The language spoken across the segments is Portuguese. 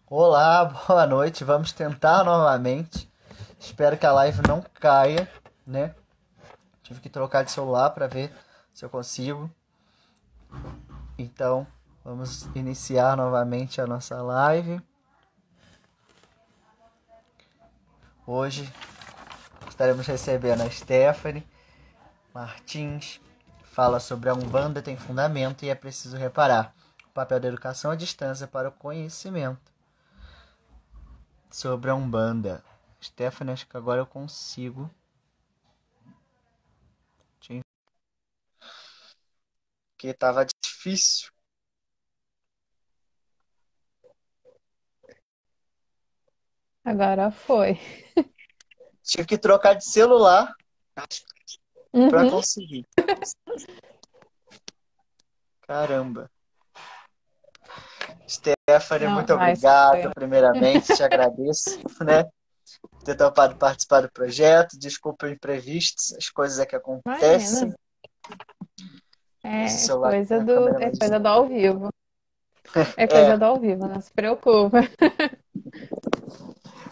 Olá, boa noite. Vamos tentar novamente. Espero que a live não caia, né? Tive que trocar de celular para ver se eu consigo. Então, vamos iniciar novamente a nossa live. Hoje estaremos recebendo a Stephanie Martins. Fala sobre a Umbanda tem fundamento e é preciso reparar. O papel da educação à distância para o conhecimento sobre a Umbanda. Stephanie, acho que agora eu consigo. Que tava difícil. Agora foi. Tive que trocar de celular para Uhum. conseguir. Caramba. Stephanie, Não, muito mas obrigado. foi. Primeiramente, te agradeço, né? Por ter topado participar do projeto. Desculpa o imprevistos, as coisas é que acontecem. Imagina. Esse É celular que tem coisa a do, câmera é mais. coisa do ao vivo. É coisa É, do ao vivo, não se preocupa.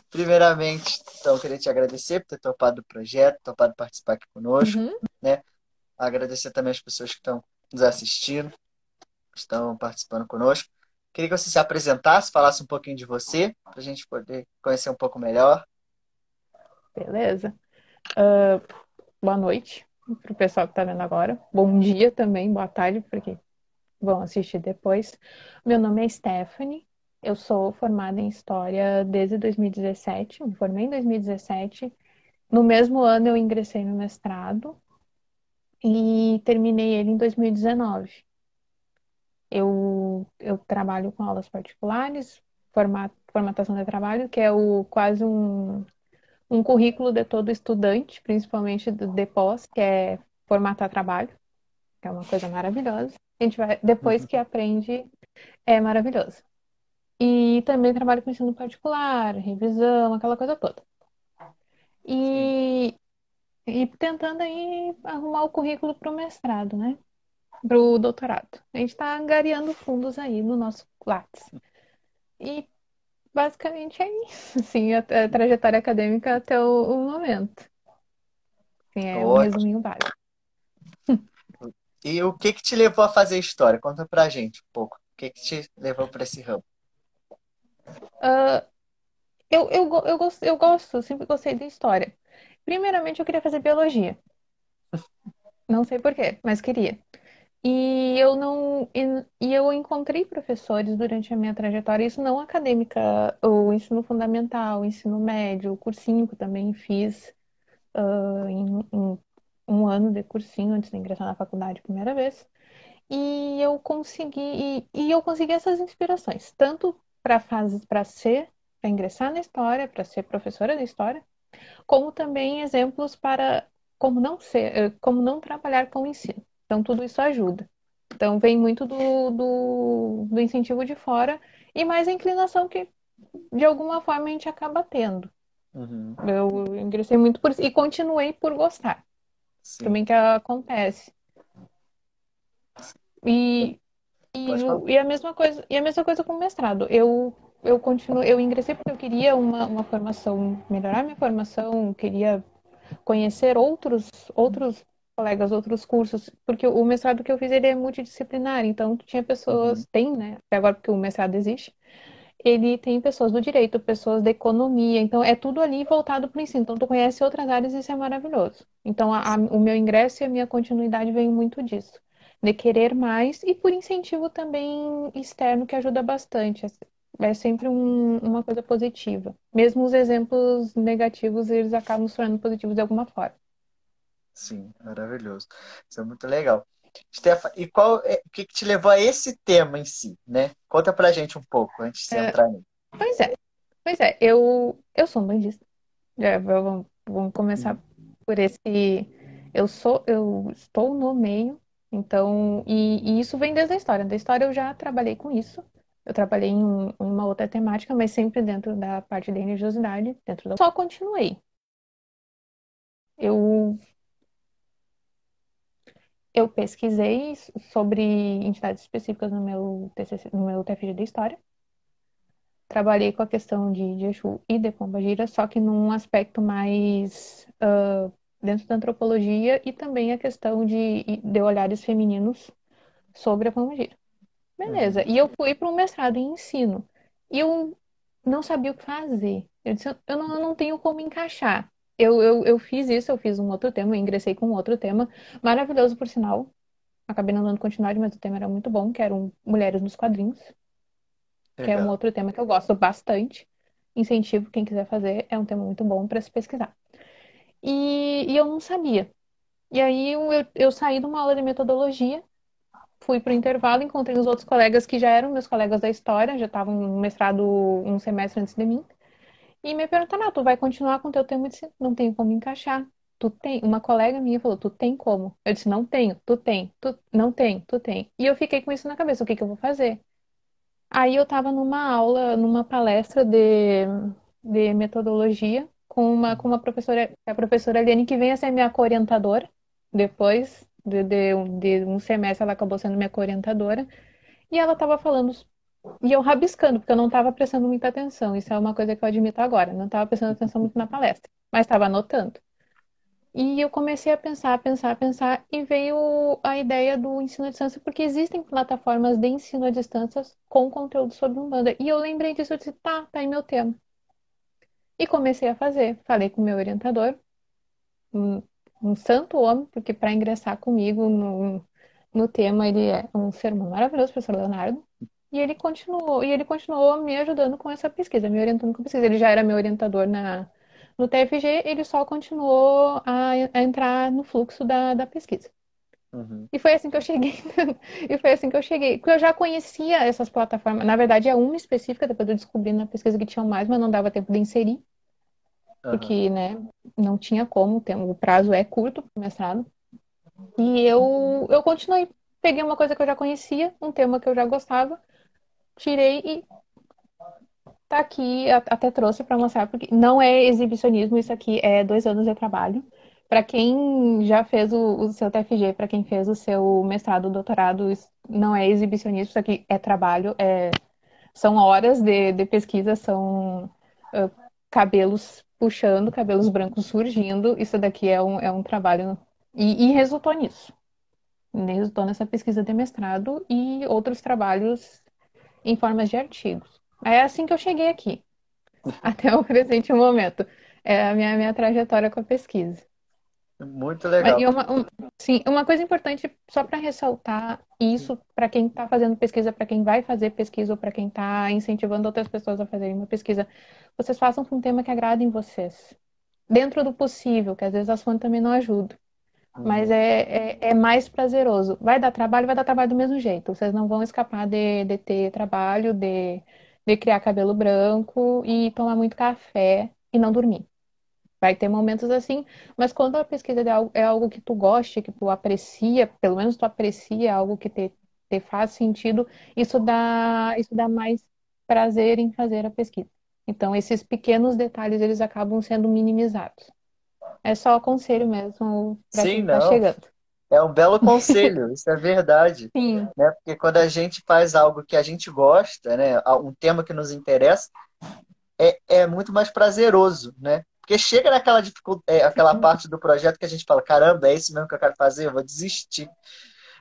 primeiramente, então, eu queria te agradecer por ter topado o projeto, topado participar aqui conosco, Uhum. né? Agradecer também as pessoas que estão nos assistindo, que estão participando conosco. Queria que você se apresentasse, falasse um pouquinho de você, para a gente poder conhecer um pouco melhor. Beleza. Boa noite para o pessoal que está vendo agora. Bom dia também, boa tarde, porque vão assistir depois. Meu nome é Stephanie. Eu sou formada em História desde 2017. Me formei em 2017. No mesmo ano, eu ingressei no mestrado e terminei ele em 2019. Eu trabalho com aulas particulares, formatação de trabalho, que é quase um currículo de todo estudante, principalmente de pós, que é formatar trabalho, que é uma coisa maravilhosa. A gente vai, depois que aprende, é maravilhoso. E também trabalho com ensino particular, revisão, aquela coisa toda. Sim. E, e tentando aí arrumar o currículo para o mestrado, né? Para o doutorado. A gente está angariando fundos aí no nosso Lattes. E basicamente é isso, assim, a trajetória acadêmica até o momento. Assim, é um Ótimo. resuminho básico. E o que que te levou a fazer história? Conta pra gente um pouco. O que que te levou para esse ramo? Ah, eu sempre gostei de história. Primeiramente, eu queria fazer biologia. Não sei por quê, mas queria. E eu não, e eu encontrei professores durante a minha trajetória, isso não acadêmica, o ensino fundamental, o ensino médio, o cursinho que eu também fiz, em um ano de cursinho antes de ingressar na faculdade a primeira vez. E eu consegui essas inspirações, tanto para fases para ingressar na história, para ser professora de história, como também exemplos para como não trabalhar com o ensino. Então, tudo isso ajuda. Então, vem muito do incentivo de fora e mais a inclinação que, de alguma forma, a gente acaba tendo. Uhum. Eu ingressei muito por isso e continuei por gostar. Sim. Também que acontece. E, Pode falar. e a mesma coisa com o mestrado. Eu ingressei porque eu queria uma formação, melhorar minha formação, queria conhecer outros colegas, outros cursos, porque o mestrado que eu fiz ele é multidisciplinar, então tinha pessoas, Uhum. tem, né, até agora porque o mestrado existe, ele tem pessoas do direito, pessoas da economia, então é tudo ali voltado para o ensino, então tu conhece outras áreas e isso é maravilhoso. Então o meu ingresso e a minha continuidade vem muito disso, de querer mais e por incentivo também externo que ajuda bastante. É sempre uma coisa positiva. Mesmo os exemplos negativos, eles acabam se tornando positivos de alguma forma. Sim, maravilhoso. Isso é muito legal. Stefan, e o que que te levou a esse tema em si, né? Conta pra gente um pouco antes de você É, entrar nele. pois é, eu sou um bandista. Vamos começar Uhum. por esse. Eu estou no meio, então, e isso vem desde a história. Da história eu já trabalhei com isso. Eu trabalhei em uma outra temática, mas sempre dentro da parte da religiosidade, dentro da. Só continuei. Eu, eu pesquisei sobre entidades específicas no meu TCC, no meu TFG de História. trabalhei com a questão de Exu e de Pombagira, só que num aspecto mais dentro da antropologia e também a questão de olhares femininos sobre a Pombagira. Beleza. Uhum. E eu fui para um mestrado em ensino. E eu não sabia o que fazer. Eu disse, eu não tenho como encaixar. Eu fiz isso, eu fiz um outro tema, eu ingressei com um outro tema, maravilhoso por sinal. Acabei não dando continuidade, mas o tema era muito bom, que eram mulheres nos quadrinhos, que é um Legal. outro tema que eu gosto bastante. Incentivo quem quiser fazer, é um tema muito bom para se pesquisar. E eu não sabia. E aí eu saí de uma aula de metodologia, fui para o intervalo, encontrei os outros colegas que já eram meus colegas da história, já estavam no mestrado um semestre antes de mim, e me perguntaram: tu vai continuar com o teu tema? Eu disse, não tenho como encaixar. Tu tem? Uma colega minha falou, tu tem como? Eu disse, não tenho, tu tem, tu não tem, tu tem. E eu fiquei com isso na cabeça, o que que eu vou fazer? Aí eu estava numa aula, numa palestra de metodologia com uma professora, a professora Eliane, que vem a ser minha co-orientadora. Depois de um semestre, ela acabou sendo minha co-orientadora. E ela estava falando, e eu rabiscando, porque eu não estava prestando muita atenção. Isso é uma coisa que eu admito agora. Não estava prestando atenção muito na palestra, mas estava anotando. E eu comecei a pensar, pensar, pensar, e veio a ideia do ensino à distância, porque existem plataformas de ensino à distância com conteúdo sobre Umbanda. E eu lembrei disso, eu disse, tá aí meu tema. E comecei a fazer. Falei com o meu orientador, um, um santo homem, porque para ingressar comigo no tema, ele é um ser humano maravilhoso, professor Leonardo. E ele continuou me ajudando com essa pesquisa, me orientando com a pesquisa. Ele já era meu orientador no TFG, ele só continuou a entrar no fluxo da pesquisa. Uhum. E foi assim que eu cheguei. E foi assim que eu cheguei. Porque eu já conhecia essas plataformas. Na verdade, é uma específica, depois eu descobri na pesquisa que tinham mais, mas não dava tempo de inserir, Uhum. porque, né, não tinha como, o prazo é curto para o mestrado. E eu continuei. Peguei uma coisa que eu já conhecia, um tema que eu já gostava, tirei e tá aqui, até trouxe para mostrar, porque não é exibicionismo, isso aqui é 2 anos de trabalho. Para quem já fez o seu TFG, para quem fez o seu mestrado, doutorado, isso não é exibicionismo, isso aqui é trabalho, são horas de pesquisa, são uh, cabelos puxando, cabelos brancos surgindo. Isso daqui é um trabalho. E resultou nisso. Resultou nessa pesquisa de mestrado e outros trabalhos em formas de artigos. É assim que eu cheguei aqui, até o presente momento. É a minha trajetória com a pesquisa. Muito E legal. sim, uma coisa importante, só para ressaltar isso, para quem está fazendo pesquisa, para quem vai fazer pesquisa ou para quem está incentivando outras pessoas a fazerem uma pesquisa, vocês façam com um tema que agrade em vocês. Dentro do possível, que às vezes as fontes também não ajudam. Mas Uhum. é mais prazeroso. Vai dar trabalho do mesmo jeito. Vocês não vão escapar de ter trabalho, de criar cabelo branco e tomar muito café e não dormir. Vai ter momentos assim, mas quando a pesquisa é algo que tu goste, que tu aprecia, pelo menos tu aprecia algo que te faz sentido, isso dá mais prazer em fazer a pesquisa. Então, esses pequenos detalhes, eles acabam sendo minimizados. É só conselho mesmo para Sim, quem está não. chegando. É um belo conselho, isso é verdade, Sim, né? Porque quando a gente faz algo que a gente gosta, né? Um tema que nos interessa, é muito mais prazeroso, né? Porque chega naquela dificuldade, aquela parte do projeto que a gente fala, caramba, é isso mesmo que eu quero fazer, eu vou desistir,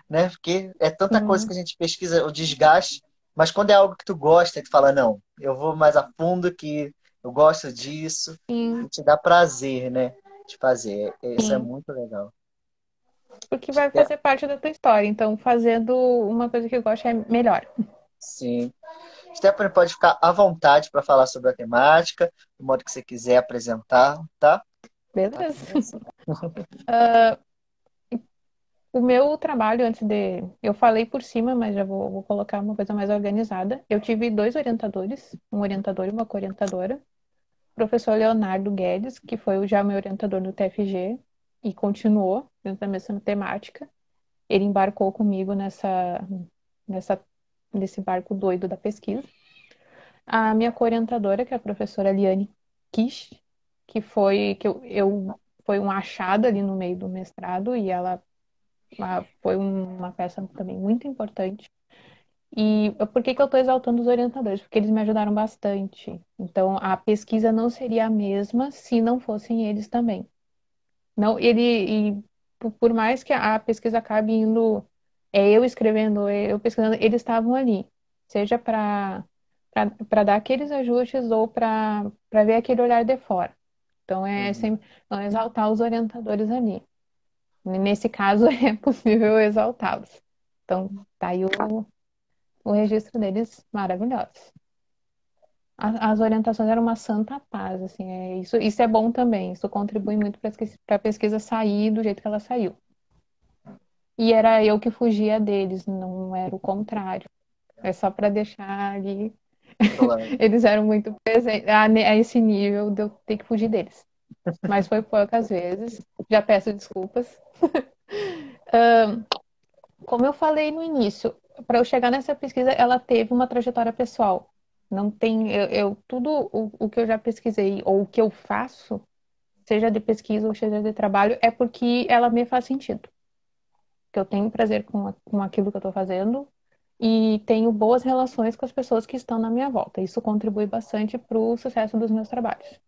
né? Porque é tanta coisa sim, que a gente pesquisa, o desgaste, mas quando é algo que tu gosta, tu fala, não, eu vou mais a fundo que eu gosto disso, sim, e te dá prazer, né? De fazer. Isso é sim. muito legal. Porque vai É, fazer parte da tua história. Então, fazendo uma coisa que eu gosto é melhor. sim. Stephanie pode ficar à vontade para falar sobre a temática, do modo que você quiser apresentar, tá? Tá Beleza? com você. O meu trabalho, antes de. Eu falei por cima, mas já vou colocar uma coisa mais organizada. Eu tive dois orientadores, um orientador e uma co-orientadora. O professor Leonardo Guedes, que foi já meu orientador no TFG e continuou dentro da mesma temática. Ele embarcou comigo nessa, nesse barco doido da pesquisa. A minha co-orientadora, que é a professora Liane Kish, foi um achado ali no meio do mestrado e ela foi uma peça também muito importante. E por que que eu estou exaltando os orientadores? Porque eles me ajudaram bastante. Então, a pesquisa não seria a mesma se não fossem eles também. Não, e por mais que a pesquisa acabe indo, eu escrevendo, eu pesquisando, eles estavam ali, seja para dar aqueles ajustes ou para ver aquele olhar de fora. Então, é Uhum. sempre então, exaltar os orientadores ali. Nesse caso, é possível exaltá-los. Então, tá aí o registro deles maravilhoso. As orientações eram uma santa paz, assim, isso é bom também, isso contribui muito para a pesquisa sair do jeito que ela saiu. E era eu que fugia deles, não era o contrário. É só para deixar ali. Claro. Eles eram muito presentes a esse nível de eu ter que fugir deles. Mas foi poucas vezes. Já peço desculpas. Como eu falei no início, para eu chegar nessa pesquisa, ela teve uma trajetória pessoal. Não tem, tudo o que eu já pesquisei ou o que eu faço, seja de pesquisa ou seja de trabalho, é porque ela me faz sentido. Que eu tenho prazer com aquilo que eu estou fazendo e tenho boas relações com as pessoas que estão na minha volta. Isso contribui bastante para o sucesso dos meus trabalhos.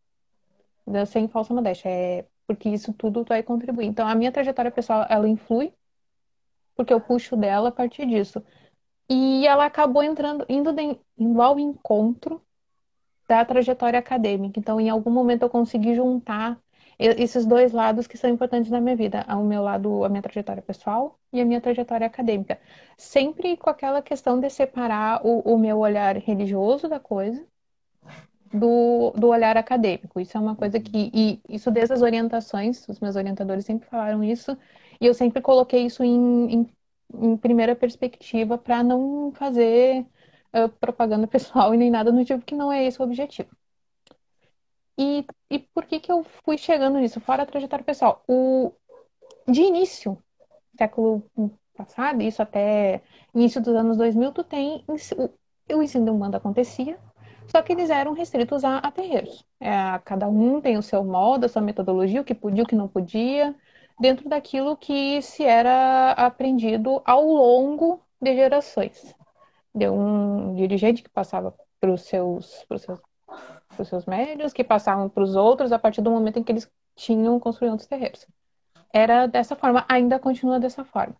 Sem falsa modéstia, porque isso tudo vai contribuir. Então, a minha trajetória pessoal, ela influi porque eu puxo dela a partir disso. E ela acabou indo ao encontro da trajetória acadêmica. Então, em algum momento, eu consegui juntar esses dois lados que são importantes na minha vida, o meu lado, a minha trajetória pessoal e a minha trajetória acadêmica. Sempre com aquela questão de separar o meu olhar religioso da coisa do olhar acadêmico. Isso é uma coisa Uhum. que, e isso desde as orientações, os meus orientadores sempre falaram isso, e eu sempre coloquei isso em primeira perspectiva para não fazer propaganda pessoal e nem nada do tipo, que não é esse o objetivo. E por que que eu fui chegando nisso? Fora a trajetória pessoal. De início, século passado, isso até início dos anos 2000, tu tem o ensino de Umbanda acontecia, só que eles eram restritos a terreiros. Cada um tem o seu modo, a sua metodologia, o que podia, o que não podia, dentro daquilo que se era aprendido ao longo de gerações. De um dirigente que passava para os seus médios, que passavam para os outros a partir do momento em que eles tinham construído os terreiros. Era dessa forma, ainda continua dessa forma.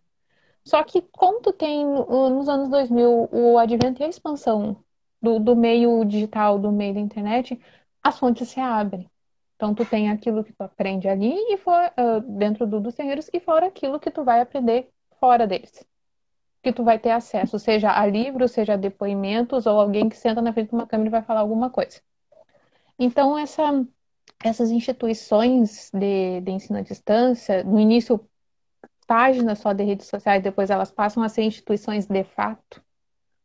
Só que como tu tem nos anos 2000 o advento e a expansão do meio digital, do meio da internet, as fontes se abrem. Então tu tem aquilo que tu aprende ali e dentro dos terreiros e fora aquilo que tu vai aprender fora deles. Que tu vai ter acesso, seja a livros, seja a depoimentos ou alguém que senta na frente de uma câmera e vai falar alguma coisa. Então essas instituições de ensino à distância, no início páginas só de redes sociais, depois elas passam a ser instituições de fato,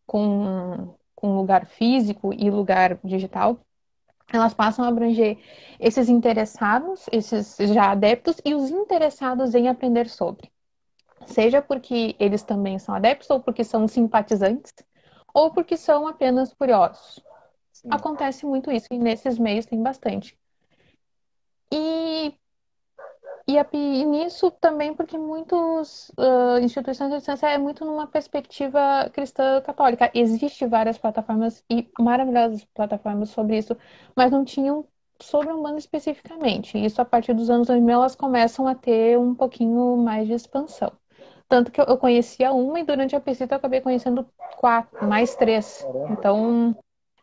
com lugar físico e lugar digital. Elas passam a abranger esses interessados, esses já adeptos e os interessados em aprender sobre. Seja porque eles também são adeptos, ou porque são simpatizantes, ou porque são apenas curiosos. Sim. Acontece muito isso, e nesses meios tem bastante. E e nisso também porque muitas instituições de distância é muito numa perspectiva cristã católica. Existem várias plataformas e maravilhosas plataformas sobre isso, mas não tinham sobre a Umbanda especificamente. Isso a partir dos anos 2000 elas começam a ter um pouquinho mais de expansão. Tanto que eu conhecia uma e durante a pesquisa eu acabei conhecendo quatro, mais três. Caramba. Então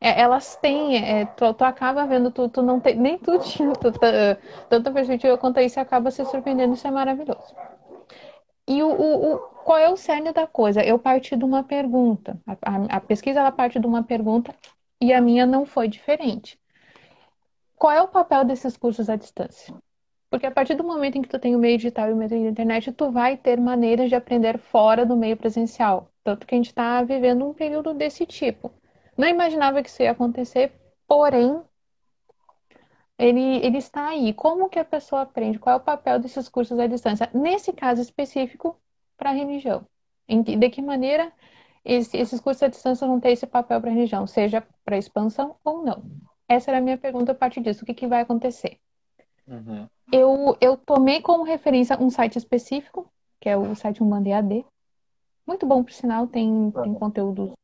elas têm, tu acaba vendo, tu não tem, nem tu tinha tanta perspectiva quanto isso, acaba se surpreendendo, isso é maravilhoso. E qual é o cerne da coisa? Eu parti de uma pergunta, a pesquisa ela parte de uma pergunta e a minha não foi diferente. Qual é o papel desses cursos à distância? Porque a partir do momento em que tu tem o meio digital e o meio da internet, tu vai ter maneiras de aprender fora do meio presencial. Tanto que a gente está vivendo um período desse tipo. Não imaginava que isso ia acontecer, porém, ele está aí. Como que a pessoa aprende? Qual é o papel desses cursos à distância? Nesse caso específico, para a religião. De que maneira esses cursos à distância vão ter esse papel para a religião, seja para expansão ou não? Essa era a minha pergunta a partir disso. O que vai acontecer? Uhum. Eu tomei como referência um site específico, que é o site Umbanda EAD. Muito bom, por sinal, tem Claro. conteúdos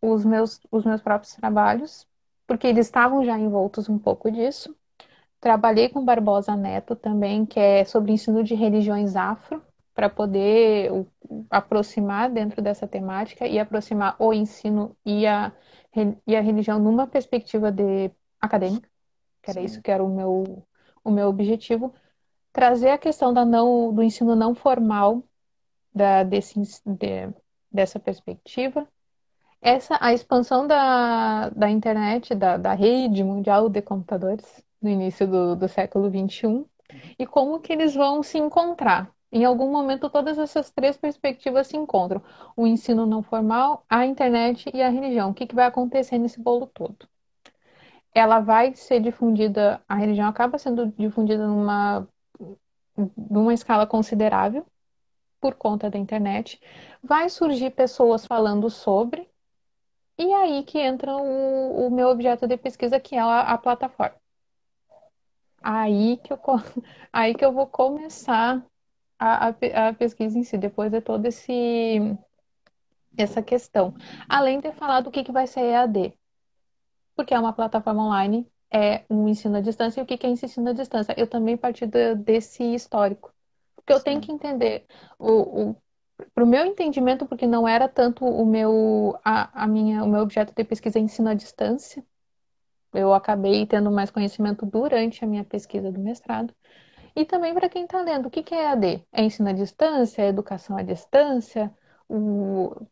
os meus próprios trabalhos, porque eles estavam já envoltos um pouco disso. Trabalhei com Barbosa Neto também, que é sobre ensino de religiões afro, para poder aproximar dentro dessa temática e aproximar o ensino e a religião numa perspectiva acadêmica, que era isso Sim, que era o meu objetivo. Trazer a questão do ensino não formal da, desse, de- dessa perspectiva. A expansão da internet, da rede mundial de computadores no início do século XXI e como que eles vão se encontrar. Em algum momento, todas essas três perspectivas se encontram. O ensino não formal, a internet e a religião. O que que vai acontecer nesse bolo todo? Ela vai ser difundida, a religião acaba sendo difundida numa escala considerável por conta da internet. Vai surgir pessoas falando sobre, e aí que entra o meu objeto de pesquisa, que é a plataforma. Aí que eu, co- aí que eu vou começar a pesquisa em si, depois de toda essa questão. Além de falar do que vai ser EAD, porque é uma plataforma online, é um ensino à distância, e o que é esse ensino à distância? Eu também parti desse histórico, porque eu tenho sim. que entender para o meu entendimento, porque não era tanto o meu objeto de pesquisa é ensino à distância. Eu acabei tendo mais conhecimento durante a minha pesquisa do mestrado. E também para quem está lendo, o que é EAD? É ensino à distância? É educação à distância? O...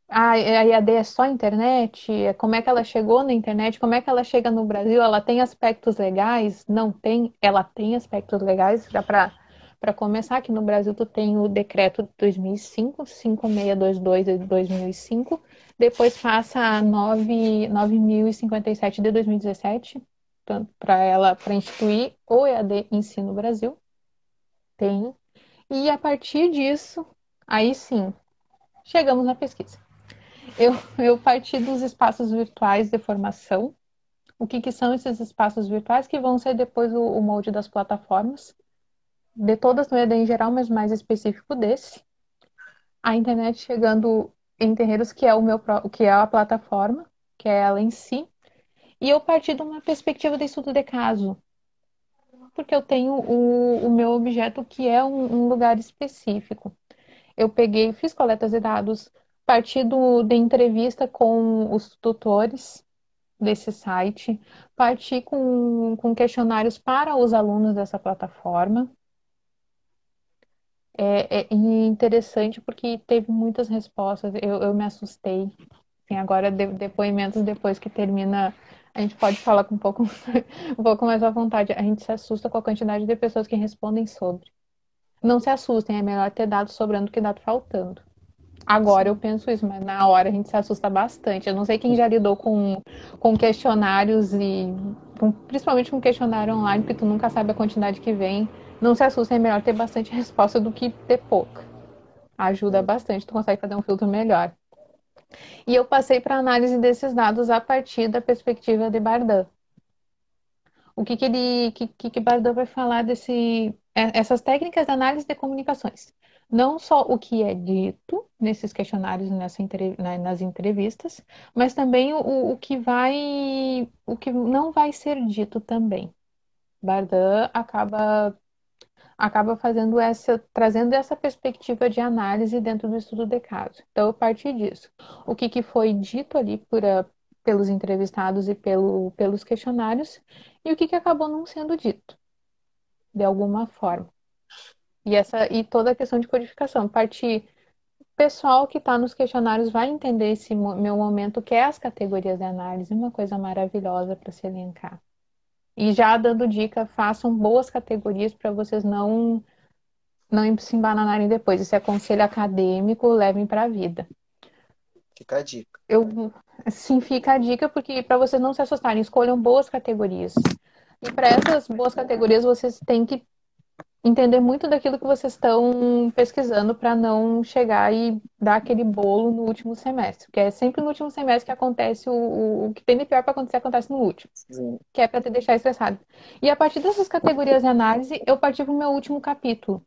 a EAD é só internet? Como é que ela chegou na internet? Como é que ela chega no Brasil? Ela tem aspectos legais? Não tem? Ela tem aspectos legais, já para começar, aqui no Brasil tu tem o decreto de 2005, 5622 de 2005, depois passa a 9057 de 2017, para instituir o EAD Ensino Brasil, tem. E a partir disso, aí sim, chegamos na pesquisa. Eu parti dos espaços virtuais de formação. O que são esses espaços virtuais? Que vão ser depois o molde das plataformas, de todas no EAD em geral, mas mais específico desse. A internet chegando em terreiros, que é que é a plataforma, que é ela em si. E eu parti de uma perspectiva de estudo de caso, porque eu tenho o meu objeto, que é um lugar específico. Eu peguei, fiz coletas de dados, parti de entrevista com os tutores desse site, parti com questionários para os alunos dessa plataforma. E interessante porque teve muitas respostas, eu me assustei. Assim, agora, depoimentos depois que termina, a gente pode falar com um pouco mais à vontade. A gente se assusta com a quantidade de pessoas que respondem sobre. Não se assustem, é melhor ter dados sobrando que dados faltando. Agora eu Sim. penso isso, mas na hora a gente se assusta bastante. Eu não sei quem já lidou com questionários principalmente com questionário online, porque tu nunca sabe a quantidade que vem. Não se assusta, é melhor ter bastante resposta do que ter pouca. Ajuda Sim. bastante, tu consegue fazer um filtro melhor. E eu passei para análise desses dados a partir da perspectiva de Bardan. O que Bardan vai falar essas técnicas de análise de comunicações. Não só o que é dito nesses questionários, nas entrevistas, mas também o que não vai ser dito também. Bardan acaba trazendo essa perspectiva de análise dentro do estudo de caso. Então, a partir disso, o que foi dito ali pelos entrevistados e pelos questionários, e o que acabou não sendo dito, de alguma forma. E toda a questão de codificação. Partir pessoal que está nos questionários vai entender esse meu momento, que é as categorias de análise, uma coisa maravilhosa para se elencar. E já dando dica, façam boas categorias para vocês não se embananarem depois. Esse é conselho acadêmico, levem para a vida. Fica a dica. Sim, fica a dica, porque para vocês não se assustarem, escolham boas categorias. E para essas boas categorias, vocês têm que entender muito daquilo que vocês estão pesquisando para não chegar e dar aquele bolo no último semestre. Porque é sempre no último semestre que acontece o que tem de pior para acontecer, acontece no último. Sim. Que é para te deixar estressado. E a partir dessas categorias de análise, eu parti para o meu último capítulo,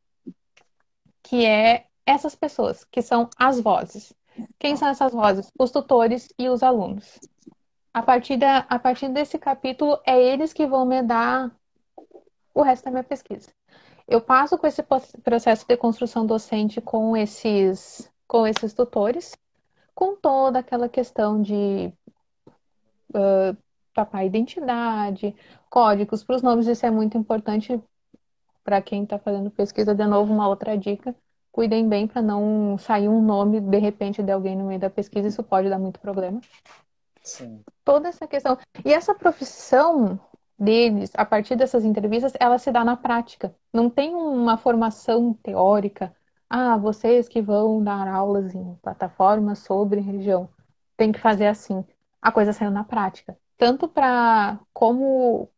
que é essas pessoas, que são as vozes. Quem são essas vozes? Os tutores e os alunos. A partir desse capítulo, é eles que vão me dar o resto da minha pesquisa. Eu passo com esse processo de construção docente com esses tutores, com toda aquela questão de tapar a identidade, códigos para os nomes, isso é muito importante para quem está fazendo pesquisa. De novo, uma outra dica: cuidem bem para não sair um nome de repente de alguém no meio da pesquisa, isso pode dar muito problema. Sim. Toda essa questão. E essa profissão deles, a partir dessas entrevistas, ela se dá na prática. Não tem uma formação teórica. Ah, vocês que vão dar aulas em plataformas sobre religião, tem que fazer assim. A coisa saiu na prática. Tanto para como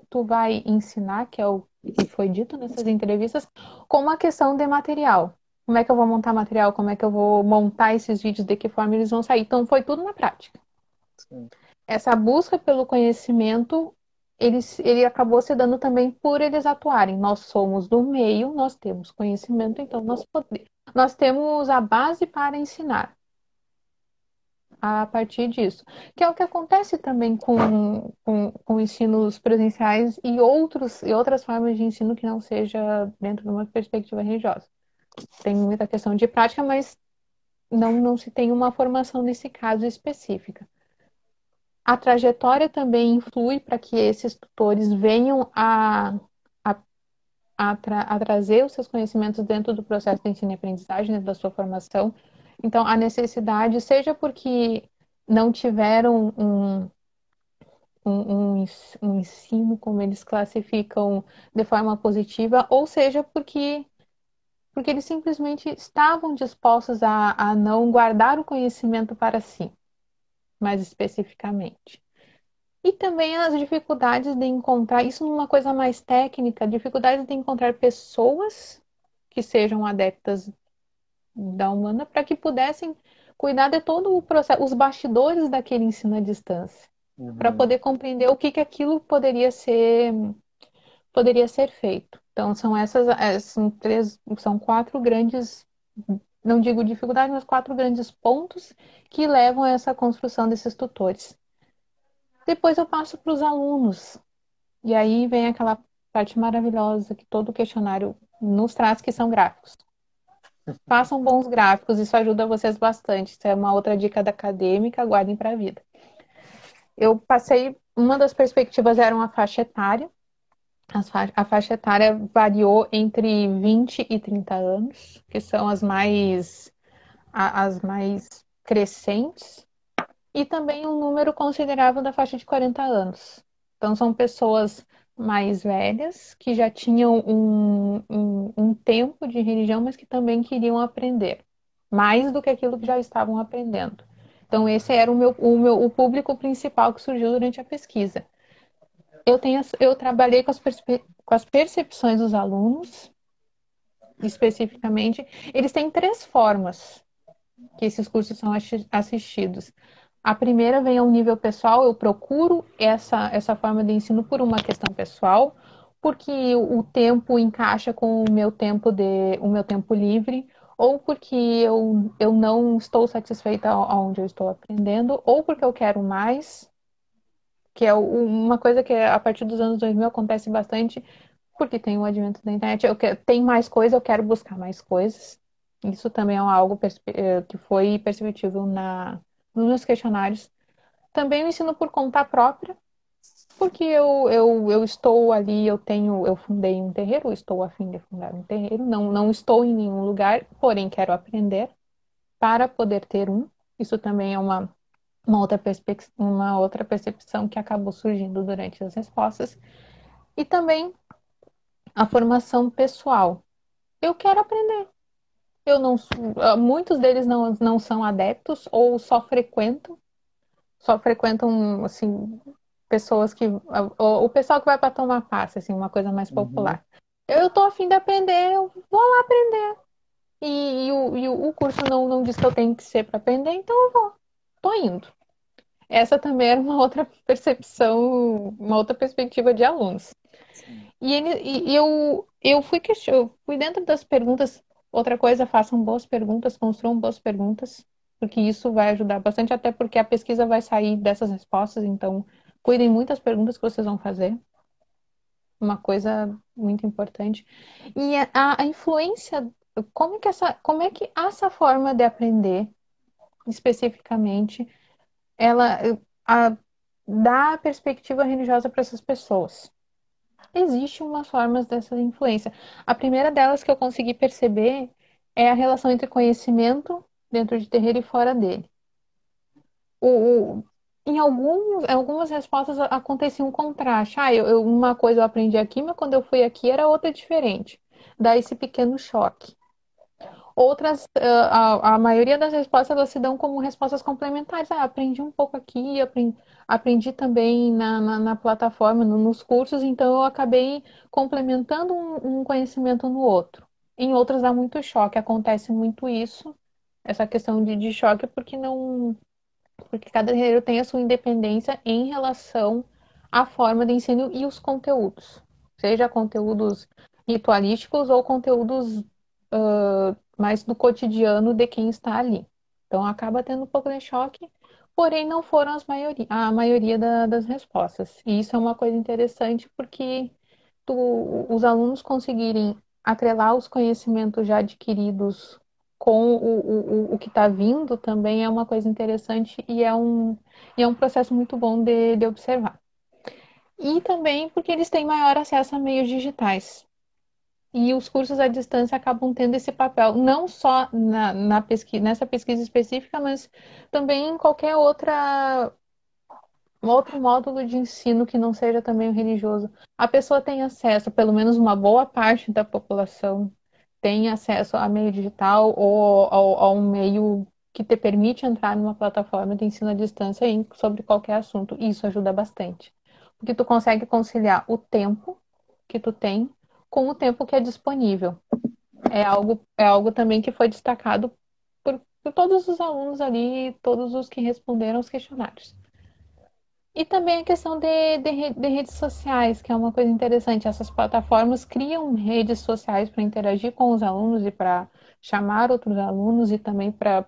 tu vai ensinar, que é o que foi dito nessas entrevistas, como a questão de material. Como é que eu vou montar material? Como é que eu vou montar esses vídeos? De que forma eles vão sair? Então, foi tudo na prática. Sim. Essa busca pelo conhecimento, ele acabou se dando também por eles atuarem. Nós somos do meio, nós temos conhecimento, então nós temos a base para ensinar a partir disso. Que é o que acontece também com ensinos presenciais e outras formas de ensino que não seja dentro de uma perspectiva religiosa. Tem muita questão de prática, mas não se tem uma formação nesse caso específica. A trajetória também influi para que esses tutores venham a, a trazer os seus conhecimentos dentro do processo de ensino e aprendizagem, dentro da sua formação. Então, a necessidade, seja porque não tiveram um ensino, como eles classificam, de forma positiva, ou seja porque eles simplesmente estavam dispostos a não guardar o conhecimento para si, mais especificamente. E também as dificuldades de encontrar, isso numa coisa mais técnica, dificuldades de encontrar pessoas que sejam adeptas da Umbanda para que pudessem cuidar de todo o processo, os bastidores daquele ensino à distância, para Uhum. poder compreender o que que aquilo poderia ser feito. Então são quatro grandes, não digo dificuldades, mas quatro grandes pontos que levam a essa construção desses tutores. Depois eu passo para os alunos. E aí vem aquela parte maravilhosa que todo questionário nos traz, que são gráficos. Façam bons gráficos, isso ajuda vocês bastante. Isso é uma outra dica da acadêmica, guardem para a vida. Eu passei, uma das perspectivas era uma faixa etária. A faixa etária variou entre 20 e 30 anos, que são as mais crescentes, e também um número considerável da faixa de 40 anos. Então, são pessoas mais velhas que já tinham um tempo de religião, mas que também queriam aprender mais do que aquilo que já estavam aprendendo. Então, esse era o público principal que surgiu durante a pesquisa. Eu trabalhei com as percepções dos alunos, especificamente. Eles têm três formas que esses cursos são assistidos. A primeira vem ao nível pessoal, eu procuro essa forma de ensino por uma questão pessoal, porque o tempo encaixa com o meu tempo livre, ou porque eu não estou satisfeita onde eu estou aprendendo, ou porque eu quero mais, que é uma coisa que a partir dos anos 2000 acontece bastante, porque tem o advento da internet, tem mais coisa, eu quero buscar mais coisas. Isso também é algo que foi perceptível nos meus questionários. Também o ensino por conta própria, porque eu estou ali, eu fundei um terreiro, estou a fim de fundar um terreiro, não estou em nenhum lugar, porém quero aprender para poder ter um. Isso também é uma outra percepção que acabou surgindo durante as respostas. E também a formação pessoal. Eu quero aprender. Muitos deles não são adeptos ou só frequentam assim pessoas que o pessoal que vai para tomar passe, assim, uma coisa mais Uhum. popular. Eu tô a fim de aprender, eu vou lá aprender. E o curso não diz que eu tenho que ser para aprender, então eu vou. Tô indo. Essa também era uma outra percepção, uma outra perspectiva de alunos. Sim. E eu fui dentro das perguntas. Outra coisa, façam boas perguntas, construam boas perguntas, porque isso vai ajudar bastante, até porque a pesquisa vai sair dessas respostas, então cuidem muitas perguntas que vocês vão fazer, uma coisa muito importante. E a influência, como é que essa forma de aprender, especificamente, ela a, dá perspectiva religiosa para essas pessoas? Existem umas formas dessa influência. A primeira delas que eu consegui perceber é a relação entre conhecimento dentro de terreiro e fora dele. O, o- em algumas respostas acontecia um contraste. Uma coisa eu aprendi aqui, mas quando eu fui aqui era outra diferente. Dá esse pequeno choque. Outras, a maioria das respostas elas se dão como respostas complementares. Aprendi um pouco aqui, aprendi também na plataforma, nos cursos, então eu acabei complementando um conhecimento no outro. Em outras dá muito choque, acontece muito isso, essa questão de choque, porque cada terreiro tem a sua independência em relação à forma de ensino e os conteúdos, seja conteúdos ritualísticos ou conteúdos mais do cotidiano de quem está ali. Então acaba tendo um pouco de choque, porém não foram a maioria das respostas. E isso é uma coisa interessante porque os alunos conseguirem atrelar os conhecimentos já adquiridos com o que está vindo também é uma coisa interessante e é um processo muito bom de observar. E também porque eles têm maior acesso a meios digitais. E os cursos à distância acabam tendo esse papel, não só nessa pesquisa específica, mas também em qualquer outro módulo de ensino que não seja também o religioso. A pessoa tem acesso, pelo menos uma boa parte da população tem acesso a meio digital ou a um meio que te permite entrar numa plataforma de ensino à distância sobre qualquer assunto. E isso ajuda bastante. Porque tu consegue conciliar o tempo que tu tem com o tempo que é disponível. É algo também que foi destacado por todos os alunos ali, todos os que responderam os questionários. E também a questão de redes sociais, que é uma coisa interessante. Essas plataformas criam redes sociais para interagir com os alunos e para chamar outros alunos e também para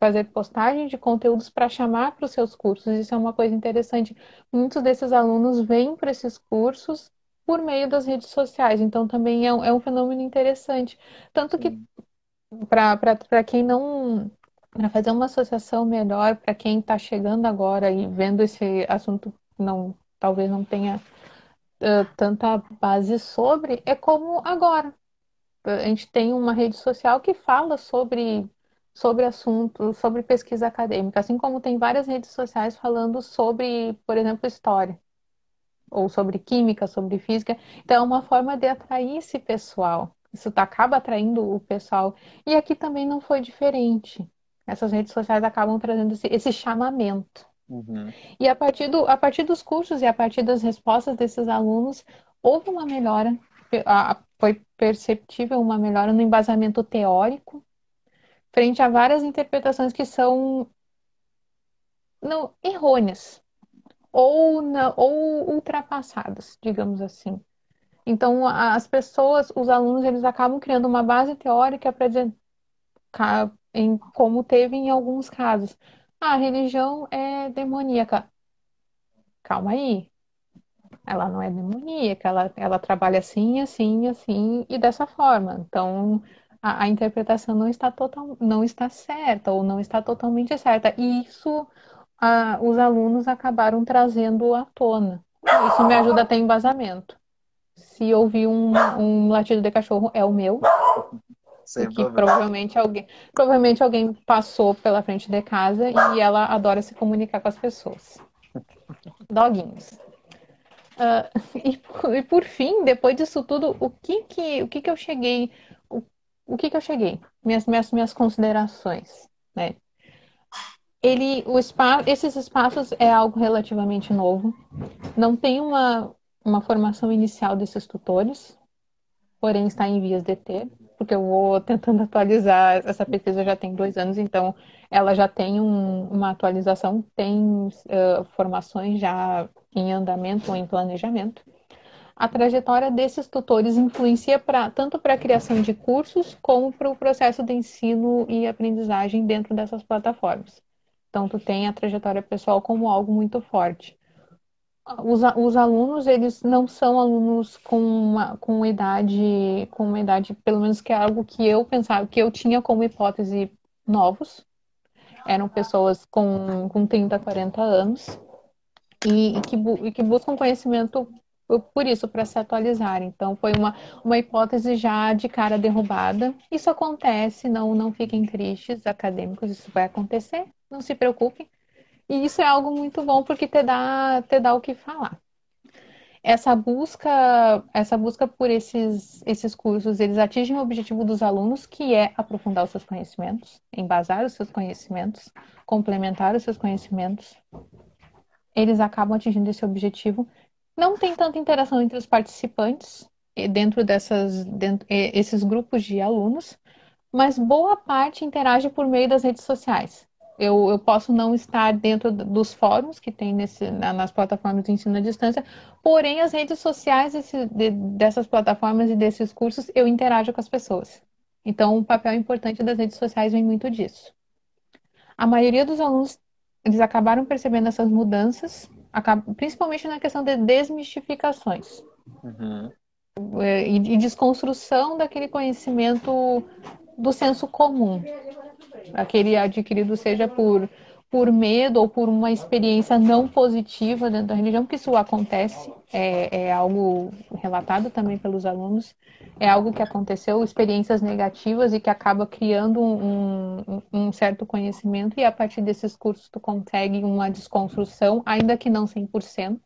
fazer postagem de conteúdos para chamar para os seus cursos. Isso é uma coisa interessante. Muitos desses alunos vêm para esses cursos por meio das redes sociais, então também é um fenômeno interessante. Tanto que Sim. para quem não. Para fazer uma associação melhor, para quem está chegando agora e vendo esse assunto, talvez não tenha tanta base sobre, é como agora. A gente tem uma rede social que fala sobre assuntos, sobre pesquisa acadêmica, assim como tem várias redes sociais falando sobre, por exemplo, história, ou sobre química, sobre física. Então, é uma forma de atrair esse pessoal. Acaba atraindo o pessoal. E aqui também não foi diferente. Essas redes sociais acabam trazendo esse chamamento. Uhum. E a partir dos cursos e a partir das respostas desses alunos, houve uma melhora, foi perceptível uma melhora no embasamento teórico, frente a várias interpretações que são não, errôneas ou ultrapassadas, digamos assim. Então, as pessoas, os alunos, eles acabam criando uma base teórica para dizer, como teve em alguns casos. A religião é demoníaca. Calma aí, ela não é demoníaca, ela trabalha assim, assim, assim e dessa forma. Então, a interpretação não está certa ou não está totalmente certa. E isso, os alunos acabaram trazendo à tona. Isso me ajuda a ter embasamento. Se ouvir um latido de cachorro, é o meu, Sem porque problema. provavelmente alguém passou pela frente de casa e ela adora se comunicar com as pessoas. Doguinhos. E por fim, depois disso tudo, o que que eu cheguei, o, o que que eu cheguei? Minhas considerações, né? Esses espaços é algo relativamente novo. Não tem uma formação inicial desses tutores, porém está em vias de ter, porque eu vou tentando atualizar. Essa pesquisa já tem 2 anos, então ela já tem uma atualização, tem formações já em andamento ou em planejamento. a trajetória desses tutores influencia tanto para a criação de cursos como para o processo de ensino e aprendizagem dentro dessas plataformas. Então, tu tem a trajetória pessoal como algo muito forte. Os alunos, eles não são alunos com uma idade, pelo menos que é algo que eu pensava, que eu tinha como hipótese novos. Eram pessoas com 30, 40 anos e que buscam conhecimento por isso, para se atualizar. Então, foi uma hipótese já de cara derrubada. Isso acontece, não fiquem tristes, acadêmicos, isso vai acontecer, não se preocupem. E isso é algo muito bom porque te dá o que falar. Essa busca por esses cursos, eles atingem o objetivo dos alunos, que é aprofundar os seus conhecimentos, embasar os seus conhecimentos, complementar os seus conhecimentos. Eles acabam atingindo esse objetivo. Não tem tanta interação entre os participantes esses grupos de alunos, mas boa parte interage por meio das redes sociais. Eu posso não estar dentro dos fóruns que tem nas plataformas de ensino à distância, porém as redes sociais dessas plataformas e desses cursos eu interajo com as pessoas. Então, o papel importante das redes sociais vem muito disso. A maioria dos alunos, eles acabaram percebendo essas mudanças, principalmente na questão de desmistificações Uhum. e desconstrução daquele conhecimento do senso comum, aquele adquirido seja por medo ou por uma experiência não positiva dentro da religião, porque isso acontece, é algo relatado também pelos alunos, é algo que aconteceu, experiências negativas e que acaba criando um certo conhecimento, e a partir desses cursos tu consegue uma desconstrução, ainda que não 100%,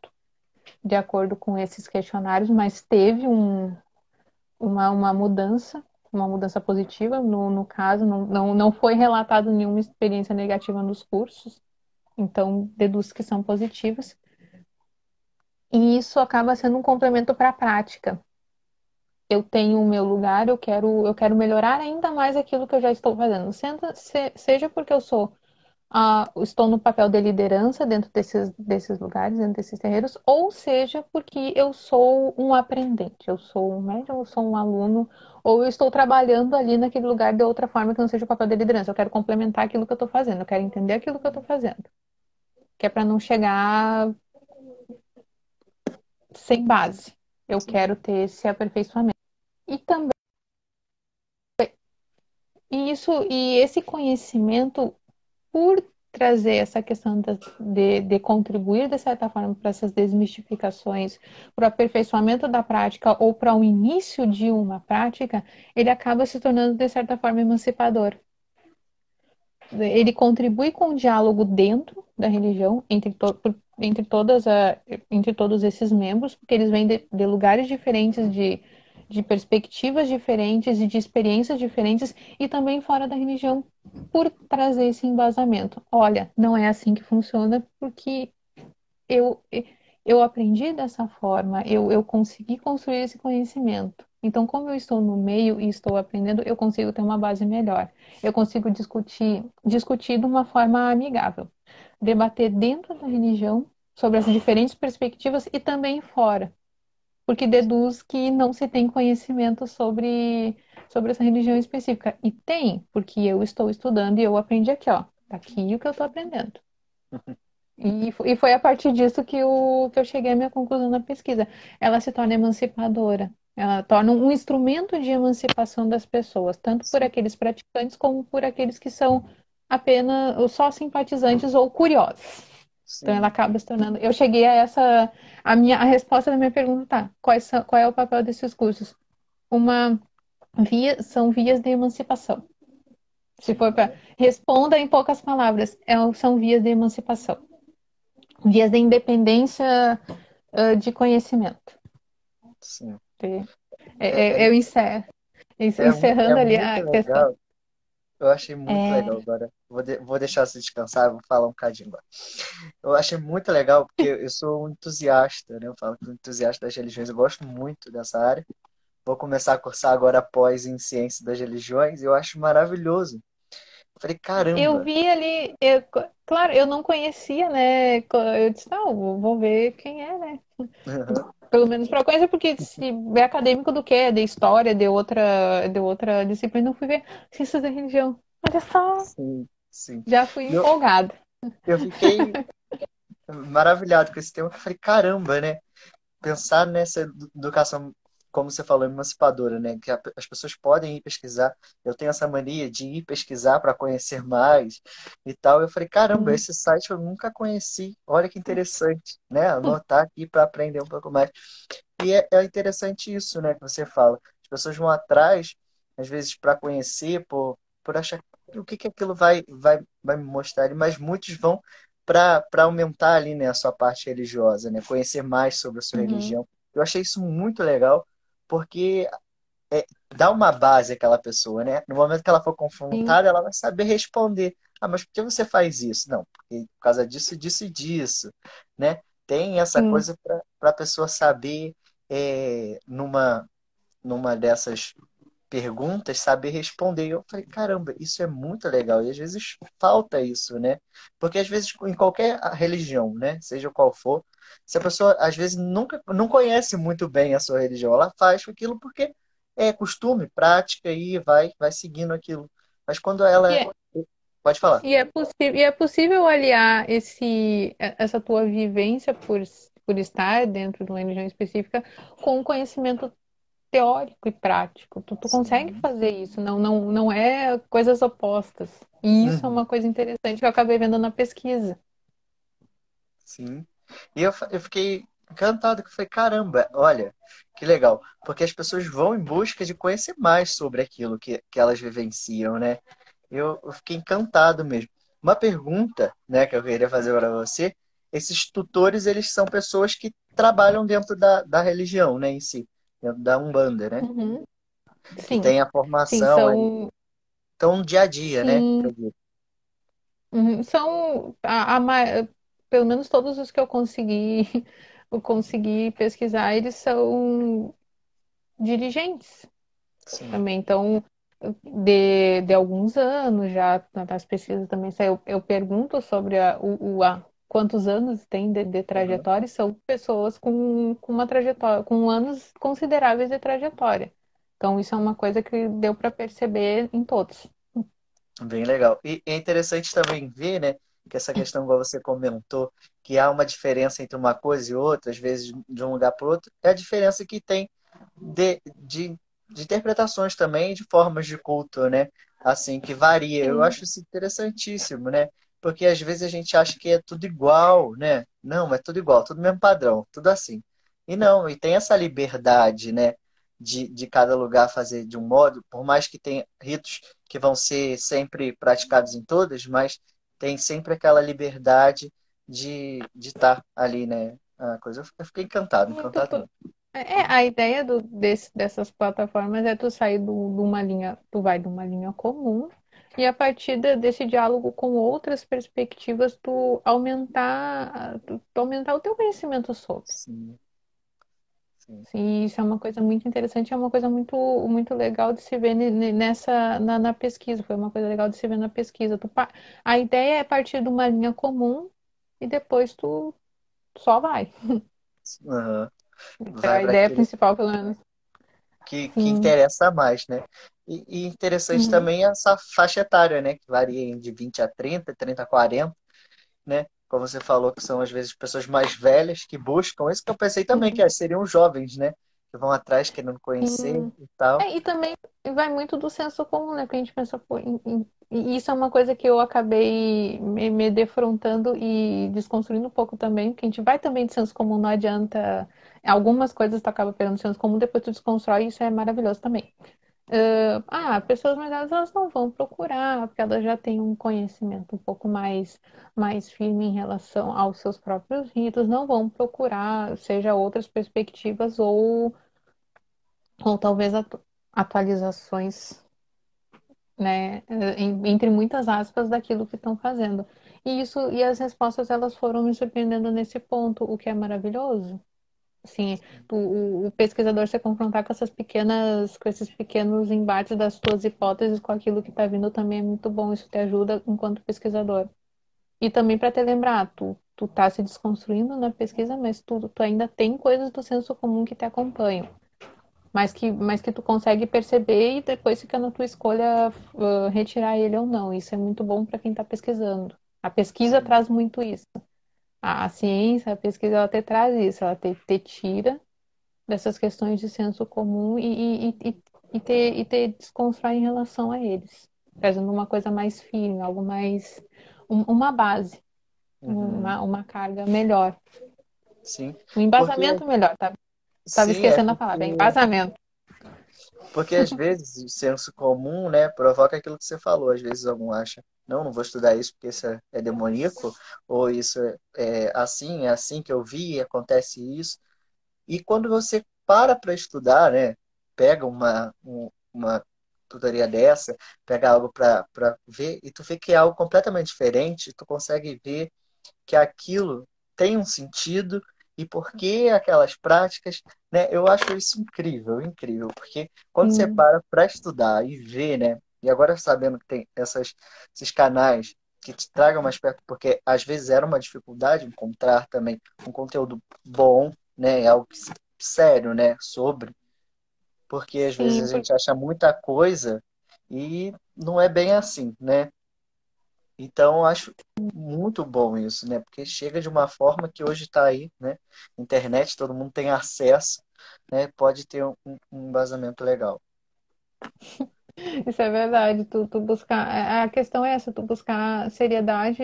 de acordo com esses questionários, mas teve uma mudança, uma mudança positiva no caso, não foi relatado nenhuma experiência negativa nos cursos, então deduz que são positivas. E isso acaba sendo um complemento para a prática. Eu tenho o meu lugar, eu quero melhorar ainda mais aquilo que eu já estou fazendo, seja porque eu estou no papel de liderança dentro desses lugares, dentro desses terreiros, ou seja, porque eu sou um aprendente, eu sou um médium, eu sou um aluno, ou eu estou trabalhando ali naquele lugar de outra forma que não seja o papel de liderança. Eu quero complementar aquilo que eu estou fazendo, eu quero entender aquilo que eu estou fazendo, que é para não chegar sem base. Eu Sim. quero ter esse aperfeiçoamento. E também e esse conhecimento por trazer essa questão de contribuir, de certa forma, para essas desmistificações, para o aperfeiçoamento da prática ou para o início de uma prática, ele acaba se tornando, de certa forma, emancipador. Ele contribui com o diálogo dentro da religião, entre todos esses membros, porque eles vêm de lugares diferentes, de perspectivas diferentes e de experiências diferentes, e também fora da religião, por trazer esse embasamento. Olha, não é assim que funciona, porque eu, eu aprendi dessa forma, eu consegui construir esse conhecimento. Então, como eu estou no meio e estou aprendendo, eu consigo ter uma base melhor. Eu consigo discutir de uma forma amigável, debater dentro da religião sobre as diferentes perspectivas e também fora, porque deduz que não se tem conhecimento sobre essa religião específica. E tem, porque eu estou estudando e eu aprendi aqui, ó. Tá aqui o que eu estou aprendendo. E foi a partir disso que eu cheguei à minha conclusão na pesquisa. Ela se torna emancipadora. Ela torna um instrumento de emancipação das pessoas, tanto por Sim. aqueles praticantes como por aqueles que são apenas ou só simpatizantes ou curiosos. Então ela Sim. acaba se tornando. Eu cheguei a resposta da minha pergunta, tá? Qual é o papel desses cursos? Uma são vias de emancipação. Se for para responda em poucas palavras, são vias de emancipação, vias de independência de conhecimento. Sim. É, é, Eu encerro, é encerrando ali muito a questão. legal. Eu achei muito É, legal agora. Vou deixar você descansar, vou falar um bocadinho agora. Eu achei muito legal porque eu sou um entusiasta, né? Eu falo que sou um entusiasta das religiões, eu gosto muito dessa área. Vou começar a cursar agora pós em Ciência das Religiões e eu acho maravilhoso. Eu falei, eu caramba! vi ali, claro, eu não conhecia, né? Eu disse, não, vou ver quem é, né? pelo menos para conhecer, porque se é acadêmico do que é de história, de outra disciplina, eu fui ver ciências da religião. Olha só, Sim, sim. já fui Eu, empolgada. eu fiquei maravilhado com esse tema, que eu falei, caramba, né? Pensar nessa educação, como você falou, emancipadora, né? Que as pessoas podem ir pesquisar. Eu tenho essa mania de ir pesquisar para conhecer mais e tal. Eu falei, caramba, esse site eu nunca conheci. Olha que interessante, né? Anotar aqui para aprender um pouco mais. E é interessante isso, né? Que você fala. As pessoas vão atrás, às vezes, para conhecer, por achar o que aquilo vai me mostrar, mas muitos vão para aumentar ali, né, a sua parte religiosa, né, conhecer mais sobre a sua Uhum, religião. Eu achei isso muito legal, porque dá uma base àquela pessoa, né? No momento que ela for sim, confrontada, ela vai saber responder. Ah, mas por que você faz isso? Não, porque por causa disso, disso e disso, né? Tem essa sim. coisa para a pessoa saber, numa dessas perguntas, saber responder. E eu falei, caramba, isso é muito legal. E às vezes falta isso, né? Porque às vezes em qualquer religião, né, seja qual for, se a pessoa às vezes nunca não conhece muito bem a sua religião, ela faz aquilo porque é costume, prática e vai seguindo aquilo. Mas quando E ela é, pode falar. e é possível aliar essa tua vivência por estar dentro de uma religião específica com um conhecimento teórico e prático. Tu consegue Sim. fazer isso, não é coisas opostas. E isso é Uhum. uma coisa interessante que eu acabei vendo na pesquisa. Sim. E eu fiquei encantado, que eu falei, caramba, olha, que legal. Porque as pessoas vão em busca de conhecer mais sobre aquilo que elas vivenciam, né? Eu fiquei encantado mesmo. Uma pergunta, né, que eu queria fazer para você, esses tutores, eles são pessoas que trabalham dentro da religião, né, em si, dentro da Umbanda, né? Uhum. Que Sim, tem a sim, formação ali. são, Então, no dia a dia, né? sim, Acredito. são pelo menos todos os que eu consegui, eu consegui pesquisar, eles são dirigentes Sim. também. Então, de alguns anos já nas pesquisas também saiu. Eu pergunto sobre quantos anos tem de Aham. trajetória, e são pessoas com uma trajetória, com anos consideráveis de trajetória. Então, isso é uma coisa que deu para perceber em todos. Bem legal. E é interessante também ver, né, que essa questão, igual você comentou, que há uma diferença entre uma coisa e outra, às vezes de um lugar para o outro, é a diferença que tem de interpretações também, de formas de culto, né? Assim, que varia. Eu Sim, acho isso interessantíssimo, né? Porque às vezes a gente acha que é tudo igual, né? Não, é tudo igual, tudo mesmo padrão, tudo assim. E não, e tem essa liberdade, né? De cada lugar fazer de um modo, por mais que tenha ritos que vão ser sempre praticados em todas, mas tem sempre aquela liberdade de estar ali, né? A coisa. Eu fiquei encantado, muito. encantado mesmo. A ideia dessas plataformas é tu sair de uma linha, tu vai de uma linha comum e a partir desse diálogo com outras perspectivas, tu aumentar o teu conhecimento sobre. Sim, sim. E isso é uma coisa muito interessante, é uma coisa muito legal de se ver na pesquisa. Foi uma coisa legal de se ver na pesquisa. A ideia é partir de uma linha comum e depois tu só vai. Aham. Vai A para ideia aquilo principal, pelo menos. que Sim. interessa mais, né? E interessante Uhum. também essa faixa etária, né? Que varia de 20 a 30, 30 a 40, né? Como você falou, que são às vezes pessoas mais velhas que buscam. Isso que eu pensei também, que seriam os jovens, né? Que vão atrás querendo conhecer Sim. e tal. E também vai muito do senso comum, né? Porque a gente pensa, pô, e isso é uma coisa que eu acabei me defrontando e desconstruindo um pouco também, porque a gente vai também de senso comum, não adianta. Algumas coisas tu acaba pegando senso comum, depois tu desconstrói, e isso é maravilhoso também. Pessoas mais velhas, elas não vão procurar, porque elas já têm um conhecimento um pouco mais firme em relação aos seus próprios ritos, não vão procurar, seja outras perspectivas ou talvez atualizações, né, entre muitas aspas, daquilo que estão fazendo. E as respostas elas foram me surpreendendo nesse ponto, o que é maravilhoso. Assim, o pesquisador se confrontar com esses pequenos embates das tuas hipóteses com aquilo que está vindo também é muito bom. Isso te ajuda enquanto pesquisador. E também para te lembrar, tu tá se desconstruindo na pesquisa, mas tu ainda tem coisas do senso comum que te acompanham. Mas que tu consegue perceber e depois fica na tua escolha retirar ele ou não. Isso é muito bom para quem está pesquisando. A pesquisa Sim. traz muito isso. A ciência, a pesquisa, ela te traz isso. Ela te tira dessas questões de senso comum e te desconstrói em relação a eles. Trazendo uma coisa mais firme, algo mais... uma base, Uhum. uma carga melhor. Sim. Um Porque, embasamento melhor, tá? Tava sim, esquecendo a palavra, é embasamento. porque às vezes o senso comum, né, provoca aquilo que você falou. Às vezes algum acha, não, não vou estudar isso porque isso é demoníaco, ou isso é assim que eu vi, acontece isso. E quando você para estudar, né, pega uma tutoria dessa, pega algo para ver, e tu vê que é algo completamente diferente, tu consegue ver que aquilo tem um sentido e por que aquelas práticas, né? Eu acho isso incrível, incrível, porque quando você Sim, para estudar e ver, né? E agora sabendo que tem esses canais que te tragam mais perto, porque às vezes era uma dificuldade encontrar também um conteúdo bom, né? Algo sério, né? Sobre, porque às vezes sim, a gente acha muita coisa e não é bem assim, né? Então, eu acho muito bom isso, né? Porque chega de uma forma que hoje está aí, né? Internet, todo mundo tem acesso, né? Pode ter um embasamento legal. isso é verdade. Tu buscar. A questão é essa, tu buscar seriedade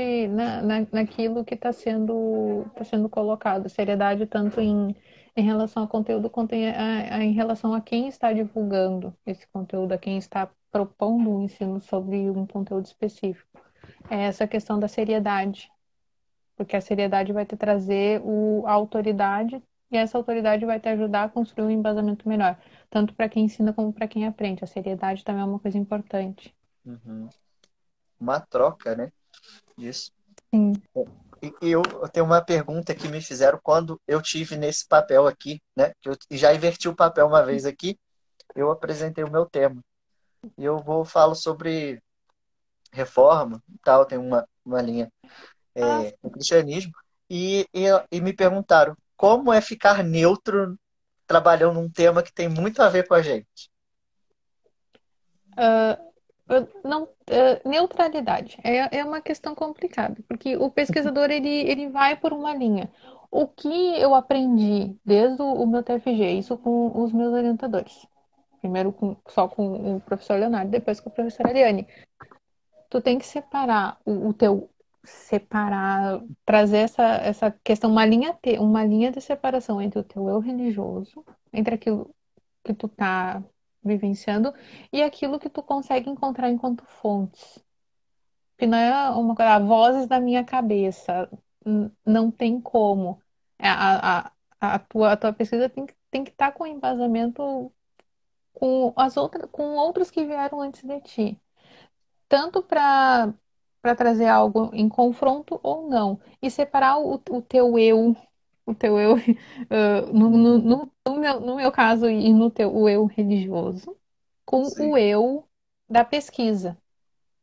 naquilo que tá sendo colocado. Seriedade tanto em relação ao conteúdo quanto em relação a quem está divulgando esse conteúdo, a quem está propondo um ensino sobre um conteúdo específico. É essa questão da seriedade. Porque a seriedade vai te trazer a autoridade e essa autoridade vai te ajudar a construir um embasamento melhor, tanto para quem ensina como para quem aprende. A seriedade também é uma coisa importante. Uhum. Uma troca, né? Disso. Sim. E eu tenho uma pergunta que me fizeram quando eu tive nesse papel aqui, né? Que eu já inverti o papel uma vez aqui, eu apresentei o meu tema. E eu falo sobre reforma e tal, tem uma linha Ah, no cristianismo, e me perguntaram como é ficar neutro trabalhando num tema que tem muito a ver com a gente. não, neutralidade é uma questão complicada, porque o pesquisador ele vai por uma linha. O que eu aprendi desde o meu TFG, isso com os meus orientadores. Primeiro só com o professor Leonardo, depois com a professora Eliane. Tu tem que separar separar, trazer essa questão, uma linha de separação entre o teu eu religioso, entre aquilo que tu tá vivenciando e aquilo que tu consegue encontrar enquanto fontes. Que não é uma coisa, vozes da minha cabeça, não tem como. A tua pesquisa tem que estar com embasamento com outros que vieram antes de ti tanto para trazer algo em confronto ou não, e separar o teu eu, Uhum. no meu caso e no teu o eu religioso, com o Sim, eu da pesquisa.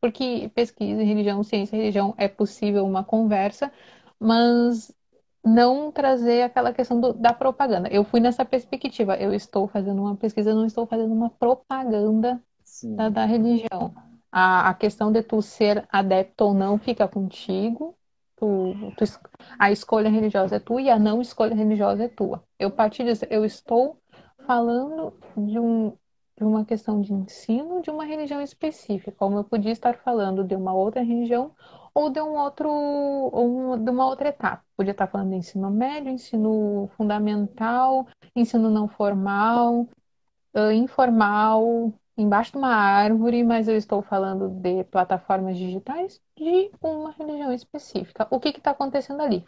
Porque pesquisa, religião, ciência e religião é possível uma conversa, mas não trazer aquela questão da propaganda. Eu fui nessa perspectiva. Eu estou fazendo uma pesquisa, não estou fazendo uma propaganda da, sim, da religião. A questão de tu ser adepto ou não fica contigo. A escolha religiosa é tua e a não escolha religiosa é tua. Eu parti disso, eu estou falando de uma questão de ensino de uma religião específica, como eu podia estar falando de uma outra religião ou de uma outra etapa. Podia estar falando de ensino médio, ensino fundamental, ensino não formal, informal, embaixo de uma árvore, mas eu estou falando de plataformas digitais de uma religião específica. O que está acontecendo ali?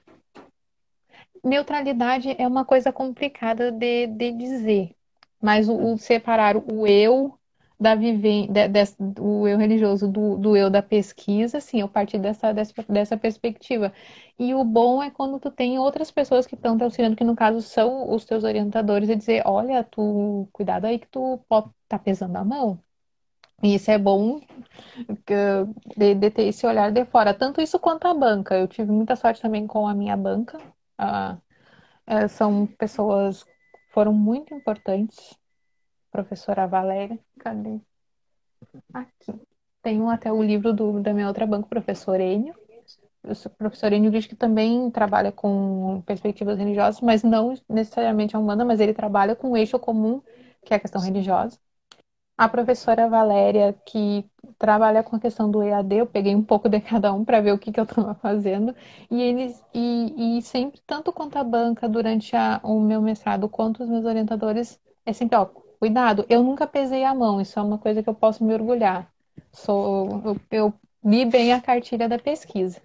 Neutralidade é uma coisa complicada de dizer, mas o separar o eu da o eu religioso do eu da pesquisa, sim, eu parti dessa perspectiva. E o bom é quando tu tem outras pessoas que estão te auxiliando, que no caso são os teus orientadores, e dizer, olha, tu, cuidado aí que tu pode tá pesando a mão. E isso é bom de ter esse olhar de fora. Tanto isso quanto a banca. Eu tive muita sorte também com a minha banca. Ah, são pessoas que foram muito importantes. Professora Valéria, cadê? Aqui. Tenho até o livro da minha outra banca, professor Enio. O professor Enio diz que também trabalha com perspectivas religiosas, mas não necessariamente a Umbanda, mas ele trabalha com um eixo comum, que é a questão religiosa. A professora Valéria, que trabalha com a questão do EAD, eu peguei um pouco de cada um para ver o que, que eu estava fazendo. E sempre, tanto quanto a banca, durante o meu mestrado, quanto os meus orientadores, é sempre, ó, cuidado, eu nunca pesei a mão, isso é uma coisa que eu posso me orgulhar. Eu li bem a cartilha da pesquisa.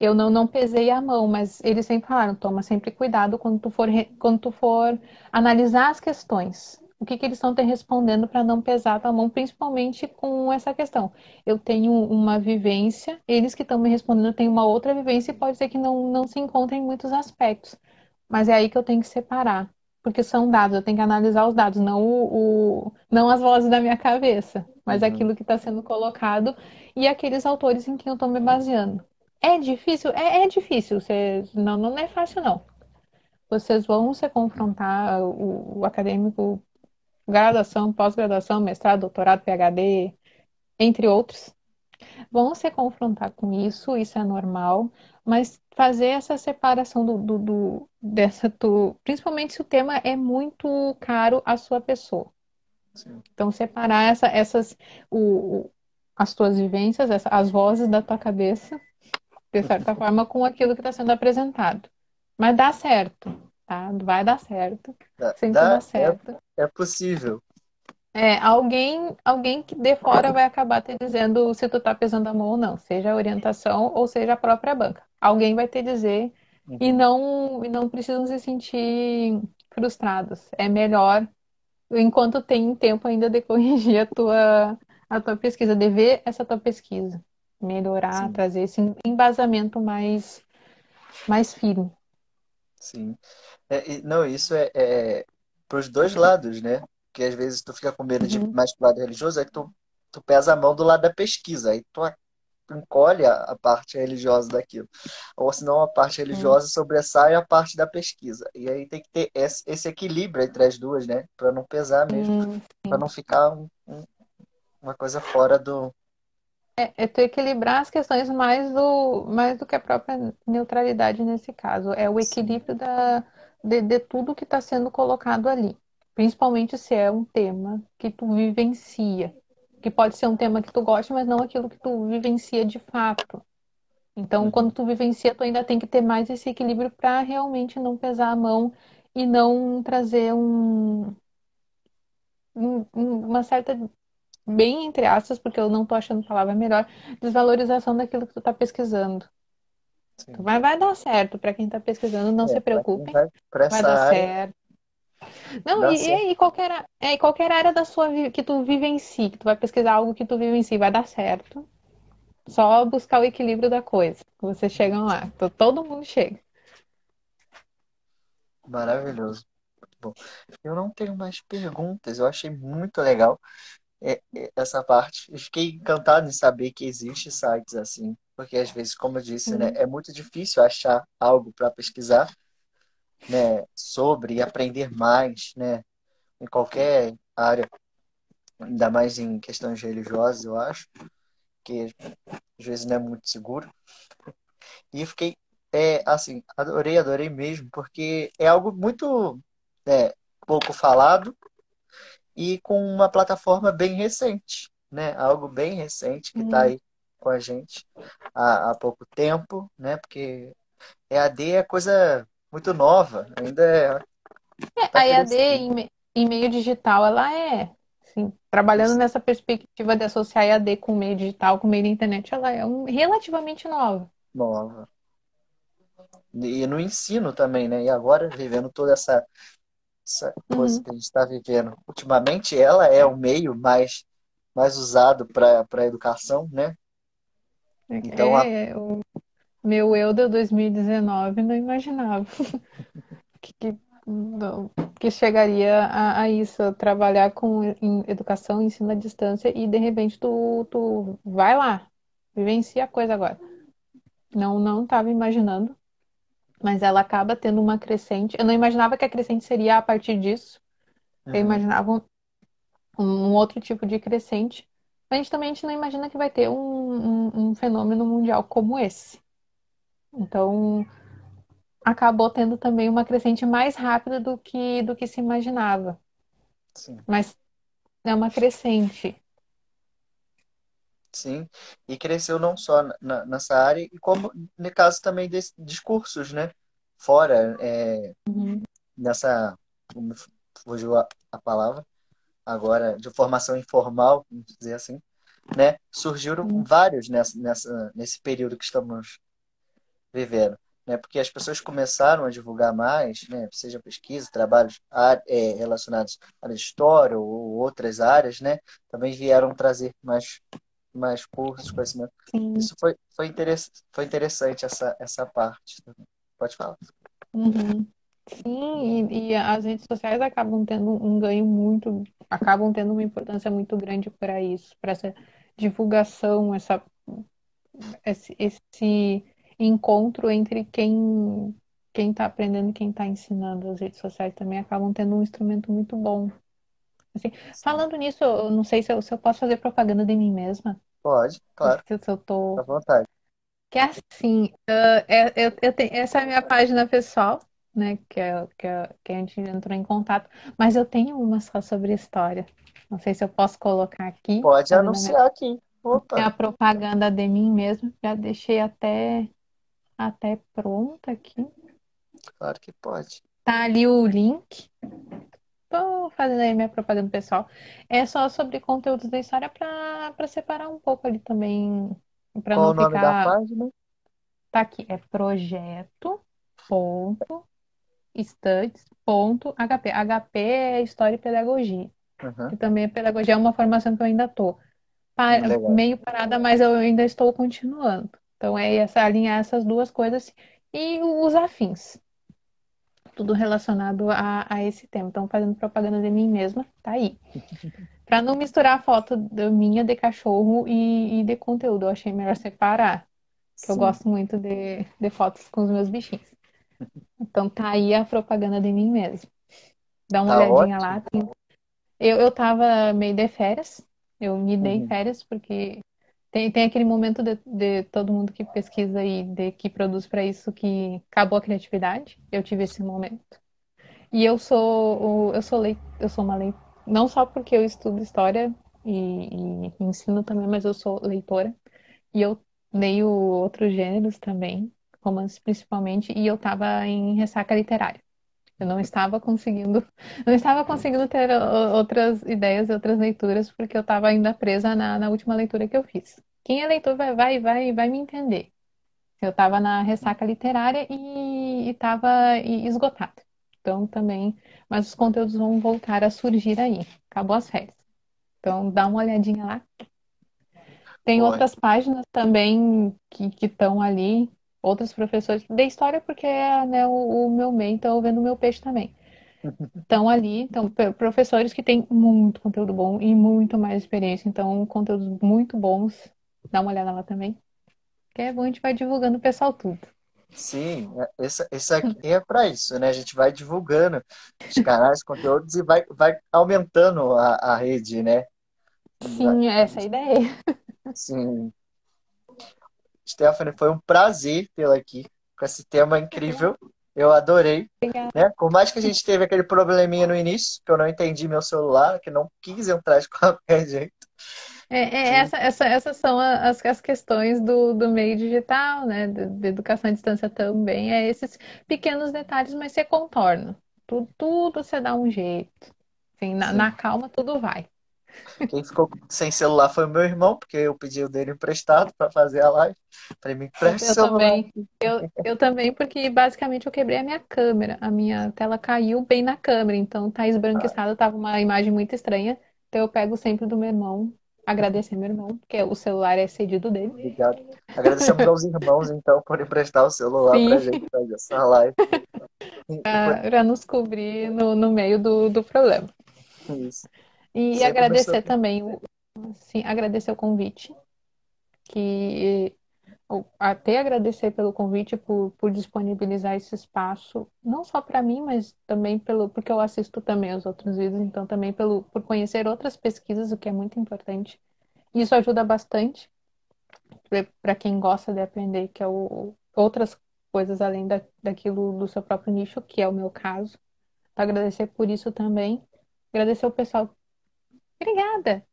Eu não pesei a mão, mas eles sempre falaram, toma sempre cuidado quando tu for analisar as questões. O que que eles estão te respondendo para não pesar a tua mão, principalmente com essa questão. Eu tenho uma vivência, eles que estão me respondendo têm uma outra vivência e pode ser que não se encontrem em muitos aspectos. Mas é aí que eu tenho que separar, porque são dados, eu tenho que analisar os dados, não as vozes da minha cabeça, mas Uhum. aquilo que está sendo colocado e aqueles autores em quem eu estou me baseando. É difícil? É difícil. Não é fácil, não. Vocês vão se confrontar, o acadêmico, graduação, pós-graduação, mestrado, doutorado, PhD, entre outros, vão se confrontar com isso é normal, mas fazer essa separação principalmente se o tema é muito caro à sua pessoa. Sim. Então, separar as tuas vivências, as vozes da tua cabeça de certa forma, com aquilo que está sendo apresentado. Mas dá certo, tá? Vai dar certo. Sempre dá certo. É possível. Alguém que de fora vai acabar te dizendo se tu tá pesando a mão ou não, seja a orientação ou seja a própria banca. Alguém vai te dizer Uhum. e não precisam se sentir frustrados. É melhor, enquanto tem tempo ainda de corrigir a tua pesquisa, de ver essa tua pesquisa, melhorar, Sim, trazer esse embasamento mais firme. sim. Não, isso é para os dois lados, né? Porque às vezes tu fica com medo de ir Uhum, mais pro lado religioso, aí tu pesa a mão do lado da pesquisa, aí tu encolhe a parte religiosa daquilo. Ou senão a parte uhum, religiosa sobressai a parte da pesquisa. E aí tem que ter esse equilíbrio entre as duas, né? Para não pesar mesmo, para sim. não ficar uma coisa fora do. É tu equilibrar as questões mais do que a própria neutralidade nesse caso. É o Sim. equilíbrio de tudo que está sendo colocado ali. Principalmente se é um tema que tu vivencia. Que pode ser um tema que tu gosta, mas não aquilo que tu vivencia de fato. Então, quando Uhum. tu vivencia, tu ainda tem que ter mais esse equilíbrio para realmente não pesar a mão e não trazer uma certa, bem entre aspas, porque eu não tô achando palavra melhor, desvalorização daquilo que tu tá pesquisando. Sim. Vai dar certo para quem tá pesquisando, não se Para quem preocupem, vai para vai essa dar área, certo. Não, dá certo. e qualquer área da que tu vive em si, que tu vai pesquisar algo que tu vive em si, vai dar certo. Só buscar o equilíbrio da coisa. Vocês chegam lá, todo mundo chega. Maravilhoso. Bom, eu não tenho mais perguntas. Eu achei muito legal essa parte. Eu fiquei encantado em saber que existe sites assim, porque às vezes, como eu disse, né, Hum, é muito difícil achar algo para pesquisar, né, sobre e aprender mais, né, em qualquer área, ainda mais em questões religiosas, eu acho, que às vezes não é muito seguro. E eu fiquei, assim, adorei mesmo, porque é algo muito, pouco falado e com uma plataforma bem recente, né? Algo bem recente que está hum. aí com a gente há pouco tempo, né? Porque EAD é coisa muito nova, ainda está A EAD crescendo. em meio digital, ela assim, trabalhando nessa perspectiva de associar EAD com o meio digital, com o meio da internet, ela é relativamente nova. Nova. E no ensino também, né? E agora, vivendo toda essa coisa Uhum. que a gente está vivendo. Ultimamente, ela é o meio mais usado para a educação, né? Então, O meu eu de 2019 não imaginava que, que, não- que chegaria a isso, a trabalhar com educação, ensino à distância e de repente tu vai lá, vivencia a coisa agora. Não estava imaginando, mas ela acaba tendo uma crescente. Eu não imaginava que a crescente seria a partir disso. Eu Uhum. imaginava um outro tipo de crescente. Mas a gente não imagina que vai ter um fenômeno mundial como esse. Então, acabou tendo também uma crescente mais rápida do que se imaginava. Sim, Mas é uma crescente. sim. E cresceu não só nessa área, e como no caso também desses discursos, né? Fora, Uhum, nessa, como fugiu a palavra, agora, de formação informal, vamos dizer assim, né? Surgiram uhum, vários nesse período que estamos vivendo, né? Porque as pessoas começaram a divulgar mais, né? Seja pesquisa, trabalhos relacionados à área de história ou outras áreas, né? Também vieram trazer mais cursos, conhecimento. sim. Isso foi interessante essa parte também. Pode falar. Uhum. Sim, e as redes sociais acabam tendo um ganho acabam tendo uma importância muito grande para isso, para essa divulgação, esse encontro entre quem está aprendendo e quem está ensinando. As redes sociais também acabam tendo um instrumento muito bom. Assim, Sim. falando nisso, eu não sei se eu posso fazer propaganda de mim mesma, Pode, claro, se eu tô. à vontade. Que é assim, eu tenho, essa é a minha página pessoal, né? Que a gente entrou em contato, mas eu tenho uma só sobre história. Não sei se eu posso colocar aqui, Pode fazendo anunciar aqui. a Opa, propaganda de mim mesmo. Já deixei até pronta aqui. claro que pode. Tá ali o link. Tô fazendo aí minha propaganda pessoal. É só sobre conteúdos da história para separar um pouco ali também, para Qual não o nome da ficar. página? Tá aqui, é projeto.studies.hp. HP é História e Pedagogia, Uhum, que também é pedagogia, é uma formação que eu ainda tô legal. meio parada, mas eu ainda estou continuando. Então é alinhar essas duas coisas e os afins. Tudo relacionado a esse tema. Então, fazendo propaganda de mim mesma, tá aí. Pra não misturar a foto da minha de cachorro e de conteúdo, eu achei melhor separar. Que eu Sim, gosto muito de fotos com os meus bichinhos. Então, tá aí a propaganda de mim mesma. Dá uma tá olhadinha ótimo. lá. Eu tava meio de férias. Eu me dei Uhum, férias porque tem aquele momento de todo mundo que pesquisa e que produz para isso que acabou a criatividade. Eu tive esse momento. E eu sou uma leitora, não só porque eu estudo história e ensino também, mas eu sou leitora e eu leio outros gêneros também, romances principalmente, e eu estava em ressaca literária. Eu não estava conseguindo ter outras ideias, outras leituras, porque eu estava ainda presa na última leitura que eu fiz. Quem é leitor vai me entender. Eu estava na ressaca literária e estava esgotada. Então também, mas os conteúdos vão voltar a surgir aí. Acabou as férias. Então dá uma olhadinha lá. Tem ótimo. outras páginas também que estão ali, outros professores de história, porque é, né, o meu meio, então eu vendo o meu peixe também. Estão ali, então, professores que têm muito conteúdo bom e muito mais experiência, então conteúdos muito bons. Dá uma olhada lá também. Que é bom, a gente vai divulgando o pessoal tudo. Sim, esse aqui é para isso, né? A gente vai divulgando os canais, conteúdos e vai aumentando a rede, né? Sim, essa é a ideia. Sim. Stephanie, foi um prazer tê-la aqui com esse tema incrível. Eu adorei, Obrigada. né? Por mais que a gente teve aquele probleminha no início, que eu não entendi meu celular, que não quis entrar de qualquer jeito. Essas são as questões do meio digital, né? De educação à distância também. É esses pequenos detalhes, mas você contorna. Tudo você dá um jeito. Assim, na Sim. calma, tudo vai. Quem ficou sem celular foi o meu irmão, porque eu pedi o dele emprestado para fazer a live. Falei, me Eu, empresta o eu celular. também. Eu também, porque basicamente eu quebrei a minha câmera. A minha tela caiu bem na câmera, então tá Ah, esbranquiçada, tava uma imagem muito estranha. Então eu pego sempre do meu irmão, agradecer meu irmão, porque o celular é cedido dele. obrigado. Agradecemos aos irmãos, então, por emprestar o celular para a Sim. gente fazer essa live. E foi para nos cobrir no meio do problema. isso. E Sempre no seu agradecer tempo. também, sim, agradecer o convite, que até agradecer pelo convite, por disponibilizar esse espaço, não só para mim, mas também porque eu assisto também os outros vídeos, então também por conhecer outras pesquisas, o que é muito importante. Isso ajuda bastante para quem gosta de aprender, que é outras coisas além daquilo do seu próprio nicho, que é o meu caso. Então, agradecer por isso também. Agradecer o pessoal. Obrigada!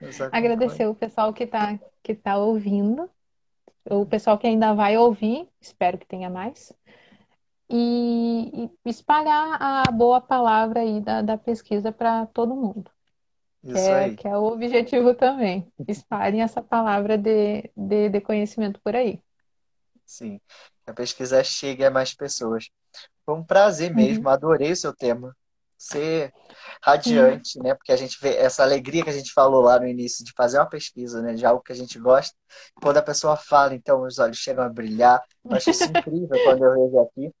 Nos acompanha. Agradecer o pessoal que tá ouvindo, o pessoal que ainda vai ouvir, espero que tenha mais, e espalhar a boa palavra aí da pesquisa para todo mundo, que Isso é, aí. que é o objetivo também. Espalhem essa palavra de conhecimento por aí. Sim. Que a pesquisa chegue a mais pessoas. Foi um prazer Uhum. mesmo, adorei o seu tema. Ser Sim. radiante, né? Porque a gente vê essa alegria que a gente falou lá no início de fazer uma pesquisa, né? De algo que a gente gosta. Quando a pessoa fala, então os olhos chegam a brilhar. Eu acho isso incrível quando eu vejo aqui,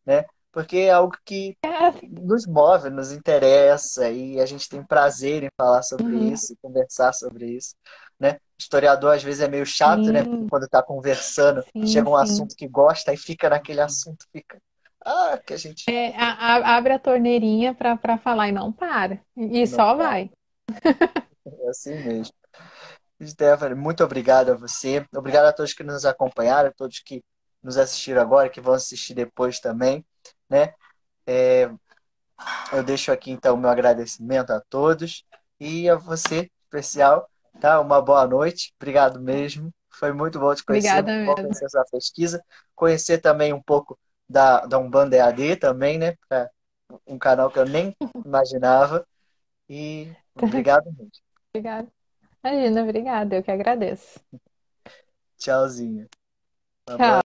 né? Porque é algo que nos move, nos interessa e a gente tem prazer em falar sobre Uhum. isso, conversar sobre isso, né? Historiador às vezes é meio chato, né? Porque Sim, quando está conversando, sim, chega um sim. assunto que gosta e fica naquele assunto, fica que a gente Abre a torneirinha para falar e não para. E não só fala. vai. É assim mesmo. Stephanie, muito obrigado a você. Obrigado a todos que nos acompanharam, a todos que nos assistiram agora, que vão assistir depois também, né? É, eu deixo aqui então o meu agradecimento a todos e a você, especial, tá? Uma boa noite. Obrigado mesmo. Foi muito bom te conhecer, Obrigada muito bom mesmo. conhecer a sua pesquisa, conhecer também um pouco da Umbanda EAD também, né? Um canal que eu nem imaginava. E obrigado muito. Obrigada. Imagina, obrigada. Eu que agradeço. Tchauzinho. Uma boa Tchau.